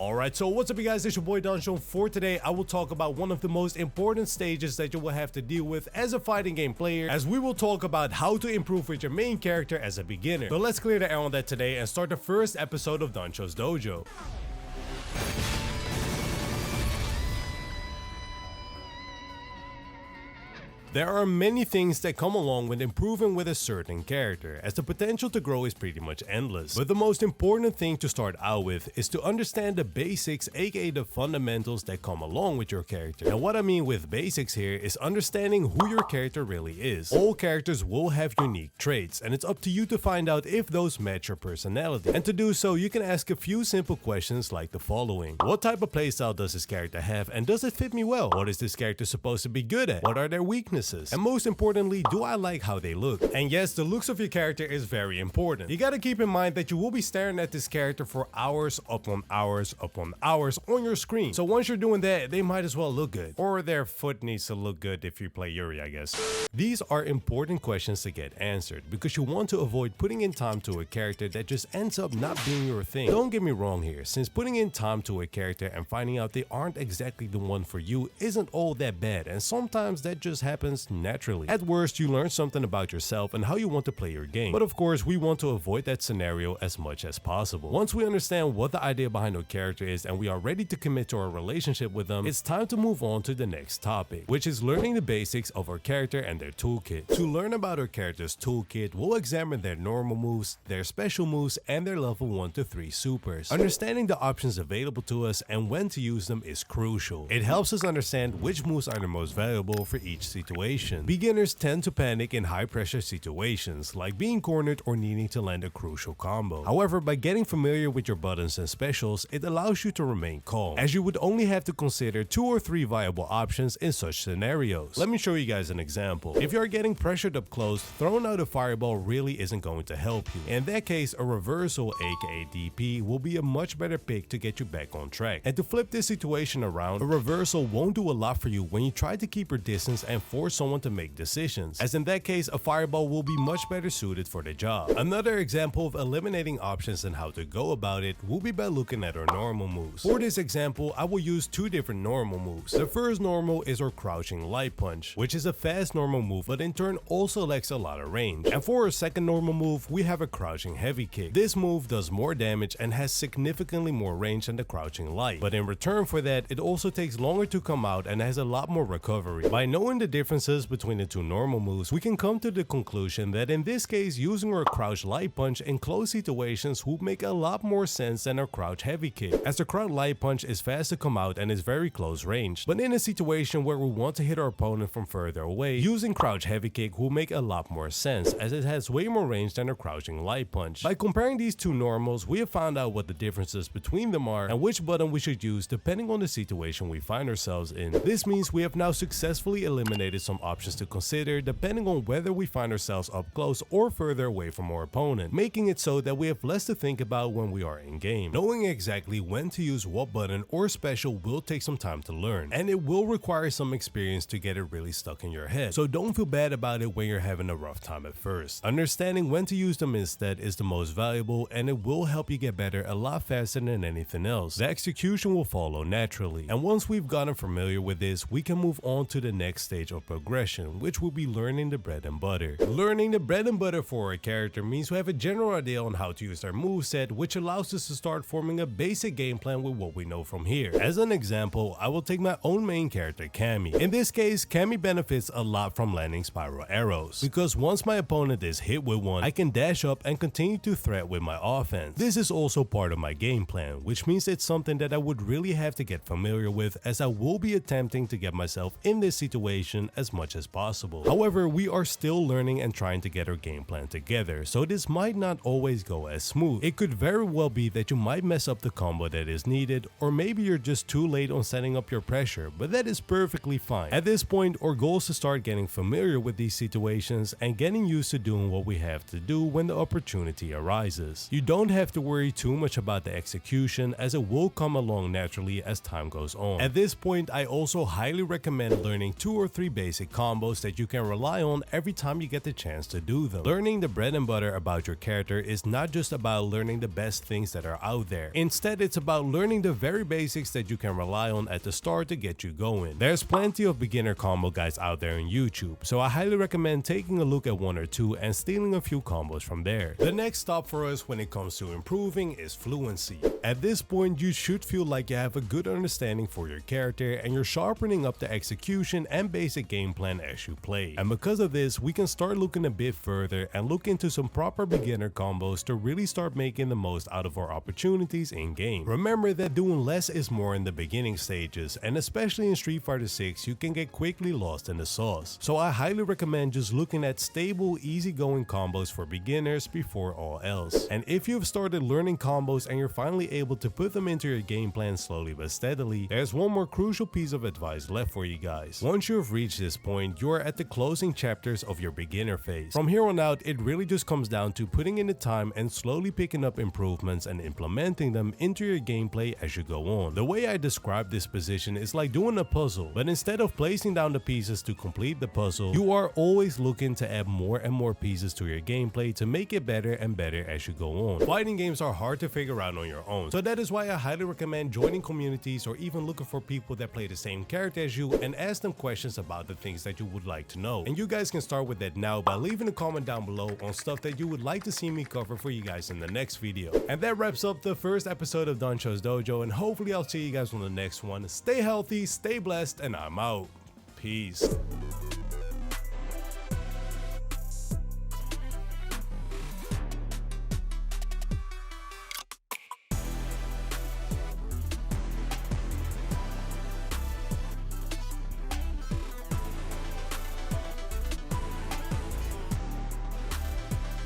Alright, so what's up you guys, it's your boy Danchou. For today, I will talk about one of the most important stages that you will have to deal with as a fighting game player, as we will talk about how to improve with your main character as a beginner. So let's clear the air on that today and start the first episode of Danchou's Dojo. There are many things that come along with improving with a certain character, as the potential to grow is pretty much endless. But the most important thing to start out with is to understand the basics, aka the fundamentals that come along with your character. And what I mean with basics here is understanding who your character really is. All characters will have unique traits, and it's up to you to find out if those match your personality. And to do so, you can ask a few simple questions like the following. What type of playstyle does this character have, and does it fit me well? What is this character supposed to be good at? What are their weaknesses? And most importantly, do I like how they look? And yes, the looks of your character is very important. You gotta keep in mind that you will be staring at this character for hours upon hours upon hours on your screen. So once you're doing that, they might as well look good. Or their foot needs to look good if you play Yuri, I guess. These are important questions to get answered because you want to avoid putting in time to a character that just ends up not being your thing. Don't get me wrong here, since putting in time to a character and finding out they aren't exactly the one for you isn't all that bad, and sometimes that just happens naturally. At worst, you learn something about yourself and how you want to play your game. But of course, we want to avoid that scenario as much as possible. Once we understand what the idea behind our character is and we are ready to commit to our relationship with them, it's time to move on to the next topic, which is learning the basics of our character and their toolkit. To learn about our character's toolkit, we'll examine their normal moves, their special moves, and their level 1 to 3 supers. Understanding the options available to us and when to use them is crucial. It helps us understand which moves are the most valuable for each situation. Beginners tend to panic in high-pressure situations, like being cornered or needing to land a crucial combo. However, by getting familiar with your buttons and specials, it allows you to remain calm, as you would only have to consider 2 or 3 viable options in such scenarios. Let me show you guys an example. If you are getting pressured up close, throwing out a fireball really isn't going to help you. In that case, a reversal, aka DP, will be a much better pick to get you back on track. And to flip this situation around, a reversal won't do a lot for you when you try to keep your distance and force someone to make decisions, as in that case a fireball will be much better suited for the job. Another example of eliminating options and how to go about it will be by looking at our normal moves. For this example, I will use 2 different normal moves. The first normal is our crouching light punch, which is a fast normal move but in turn also lacks a lot of range. And for our second normal move, we have a crouching heavy kick. This move does more damage and has significantly more range than the crouching light, but in return for that, it also takes longer to come out and has a lot more recovery. By knowing the differences between the 2 normal moves, we can come to the conclusion that in this case, using our crouch light punch in close situations would make a lot more sense than our crouch heavy kick, as the crouch light punch is fast to come out and is very close range. But in a situation where we want to hit our opponent from further away, using crouch heavy kick will make a lot more sense, as it has way more range than our crouching light punch. By comparing these 2 normals, we have found out what the differences between them are and which button we should use depending on the situation we find ourselves in. This means we have now successfully eliminated some options to consider depending on whether we find ourselves up close or further away from our opponent, making it so that we have less to think about when we are in game. Knowing exactly when to use what button or special will take some time to learn, and it will require some experience to get it really stuck in your head, so don't feel bad about it when you're having a rough time at first. Understanding when to use them instead is the most valuable, and it will help you get better a lot faster than anything else. The execution will follow naturally, and once we've gotten familiar with this, we can move on to the next stage of progression, which will be learning the bread and butter. Learning the bread and butter for a character means we have a general idea on how to use their moveset, which allows us to start forming a basic game plan with what we know from here. As an example, I will take my own main character, Cammy. In this case, Cammy benefits a lot from landing spiral arrows, because once my opponent is hit with one, I can dash up and continue to threat with my offense. This is also part of my game plan, which means it's something that I would really have to get familiar with, as I will be attempting to get myself in this situation as much as possible. However, we are still learning and trying to get our game plan together, so this might not always go as smooth. It could very well be that you might mess up the combo that is needed, or maybe you're just too late on setting up your pressure, but that is perfectly fine. At this point, our goal is to start getting familiar with these situations and getting used to doing what we have to do when the opportunity arises. You don't have to worry too much about the execution, as it will come along naturally as time goes on. At this point, I also highly recommend learning 2 or 3 basic basic combos that you can rely on every time you get the chance to do them. Learning the bread and butter about your character is not just about learning the best things that are out there. Instead, it's about learning the very basics that you can rely on at the start to get you going. There's plenty of beginner combo guides out there on YouTube, so I highly recommend taking a look at one or two and stealing a few combos from there. The next stop for us when it comes to improving is fluency. At this point, you should feel like you have a good understanding for your character and you're sharpening up the execution and basic game plan as you play. And because of this, we can start looking a bit further and look into some proper beginner combos to really start making the most out of our opportunities in game. Remember that doing less is more in the beginning stages, and especially in Street Fighter 6, you can get quickly lost in the sauce. So I highly recommend just looking at stable, easygoing combos for beginners before all else. And if you've started learning combos and you're finally able to put them into your game plan slowly but steadily, there's one more crucial piece of advice left for you guys. Once you've reached this point, you are at the closing chapters of your beginner phase. From here on out, it really just comes down to putting in the time and slowly picking up improvements and implementing them into your gameplay as you go on. The way I describe this position is like doing a puzzle, but instead of placing down the pieces to complete the puzzle, you are always looking to add more and more pieces to your gameplay to make it better and better as you go on. Fighting games are hard to figure out on your own, so that is why I highly recommend joining communities or even looking for people that play the same character as you and ask them questions about the things that you would like to know. And you guys can start with that now by leaving a comment down below on stuff that you would like to see me cover for you guys in the next video. And that wraps up the first episode of Danchou's Dojo, and hopefully I'll see you guys on the next one. Stay healthy, stay blessed, and I'm out. Peace.